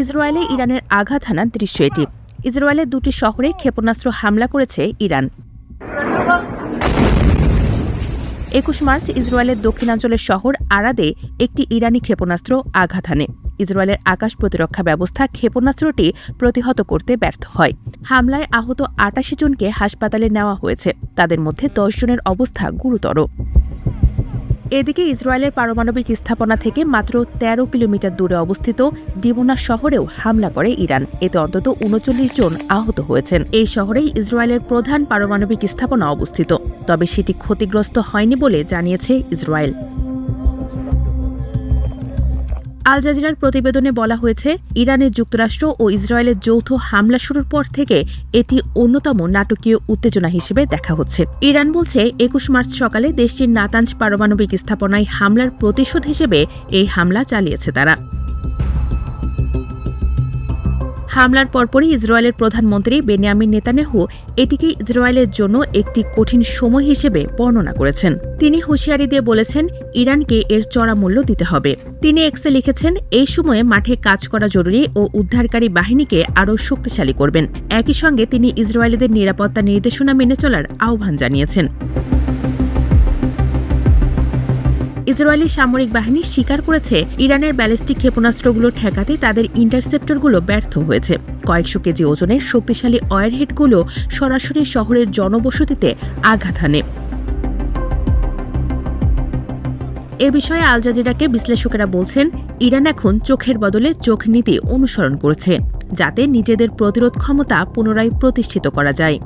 ইসরায়েলে ইরানের আঘাত হানার দৃশ্য এটি। ইসরায়েলের 2টি শহরে ক্ষেপণাস্ত্র হামলা করেছে ইরান। 21 মার্চ ইসরায়েলের দক্ষিণাঞ্চলের শহর আরাদে একটি ইরানি ক্ষেপণাস্ত্র আঘাত হানে। ইসরায়েলের আকাশ প্রতিরক্ষা ব্যবস্থা ক্ষেপণাস্ত্রটি প্রতিহত করতে ব্যর্থ হয়। হামলায় আহত 88 জনকে হাসপাতালে নেওয়া হয়েছে, তাদের মধ্যে 10 জনের অবস্থা গুরুতর। এদিকে ইসরায়েলের পারমাণবিক স্থাপনা থেকে মাত্র 13 কিলোমিটার দূরে অবস্থিত ডিমোনা শহরেও হামলা করে ইরান। এতে অন্তত 39 জন আহত হয়েছেন। এই শহরেই ইসরায়েলের প্রধান পারমাণবিক স্থাপনা অবস্থিত, তবে সেটি ক্ষতিগ্রস্ত হয়নি বলে জানিয়েছে ইসরায়েল। আল জাজিরার প্রতিবেদনে বলা হয়েছে, ইরানের যুক্তরাষ্ট্র ও ইসরায়েলের যৌথ হামলা শুরুর পর থেকে এটি অন্যতম নাটকীয় উত্তেজনা হিসেবে দেখা হচ্ছে। ইরান বলছে 21 মার্চ সকালে দেশটির নাতাঞ্জ পারমাণবিক স্থাপনায় হামলার প্রতিশোধ হিসেবে এই হামলা চালিয়েছে তারা। হামলার পরপরই ইসরায়েলের প্রধানমন্ত্রী বেনিয়ামিন নেতানিয়াহু এটিকে ইসরায়েলের জন্য একটি কঠিন সময় হিসেবে বর্ণনা করেছেন। তিনি হুঁশিয়ারি দিয়ে বলেছেন, ইরানকে এর চড়া মূল্য দিতে হবে। তিনি এক্সে লিখেছেন, এই সময়ে মাঠে কাজ করা জরুরি ও উদ্ধারকারী বাহিনীকে আরও শক্তিশালী করবেন। একই সঙ্গে তিনি ইসরায়েলিদের নিরাপত্তা নির্দেশনা মেনে চলার আহ্বান জানিয়েছেন। ইসরায়েলি সামরিক বাহিনী স্বীকার করেছে, ইরানের ব্যালিস্টিক ক্ষেপণাস্ত্রগুলো ঠেকাতে তাদের ইন্টারসেপ্টরগুলো ব্যর্থ হয়েছে। কয়েকশো কেজি ওজনের শক্তিশালী ওয়ারহেডগুলো সরাসরি শহরের জনবসতিতে আঘাত হানে। এ বিষয়ে আল জাজিরাকে বিশ্লেষকেরা বলছেন, ইরান এখন চোখের বদলে চোখ নীতি অনুসরণ করছে, যাতে নিজেদের প্রতিরোধ ক্ষমতা পুনরায় প্রতিষ্ঠিত করা যায়।